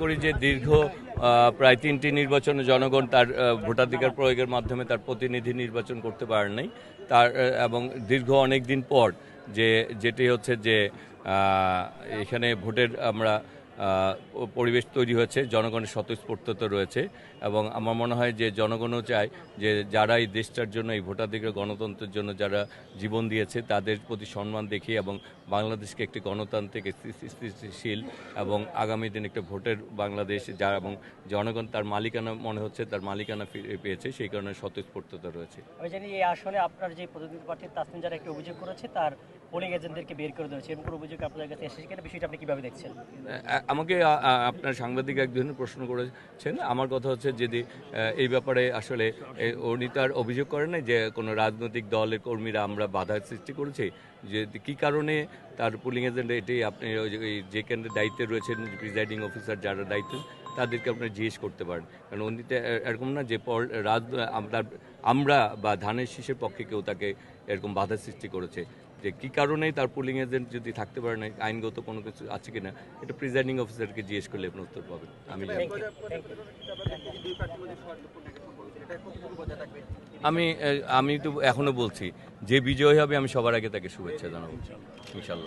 করি যে দীর্ঘ প্রায় 3টি নির্বাচনে জনগণ তার ভোটাধিকার প্রয়োগের মাধ্যমে তার প্রতিনিধি নির্বাচন করতে পারেন নাই তার এবং দীর্ঘ অনেক দিন পর যেটি হচ্ছে যে এখানে ভোটের আমরা পরিবেশ তৈরি হয়েছে, জনগণের স্বতঃস্ফূর্ততা রয়েছে এবং আমার মনে হয় যে জনগণও চায় যে যারা এই দেশটার জন্য এই ভোটাধিকার গণতন্ত্রের জন্য যারা জীবন দিয়েছে তাদের প্রতি সম্মান দেখিয়ে এবং বাংলাদেশকে একটি গণতান্ত্রিক স্থিতিশীল এবং আগামী দিন একটা ভোটের বাংলাদেশ যারা এবং জনগণ তার মালিকানা মনে হচ্ছে তার মালিকানা ফিরে পেয়েছে, সেই কারণে স্বতঃস্ফূর্ততা রয়েছে। আমি জানি এই আসলে আপনার যে প্রতিনিধি প্রার্থী তাসমিন যারা একটা অভিযোগ করেছে তার পোলিং এজেন্টদেরকে বের করে দিয়েছে, এরকম অভিযোগ আপনাদের কাছে এসেছে কিনা, বিষয়টা আপনি কিভাবে দেখছেন? আমাকে আপনার সাংবাদিক এক ধরনের প্রশ্ন করেছেন। আমার কথা হচ্ছে যদি এই ব্যাপারে আসলে উনি তার অভিযোগ করেন না যে কোনো রাজনৈতিক দলের কর্মীরা আমরা বাধা সৃষ্টি করেছি, যে কী কারণে তার পুলিং এজেন্ট এটি আপনি যে কেন্দ্রের দায়িত্বে রয়েছেন প্রিজাইডিং অফিসার যারা দায়িত্ব তাদেরকে আপনারা জিজ্ঞেস করতে পারেন, কারণ উনি এরকম না যে আমরা বা ধানের শীষের পক্ষে কেউ তাকে এরকম বাধা সৃষ্টি করেছে। যে কী কারণে তার পুলিং এজেন্ট যদি থাকতে পারে না, আইনগত কোনো কিছু আছে কিনা এটা প্রিজাইডিং অফিসারকে জিজ্ঞেস করলে আপনি উত্তর পাবেন। আমি তো এখনো বলছি যে বিজয় হবে আমি সবার আগে তাকে শুভেচ্ছা জানাবো ইনশাল্লাহ।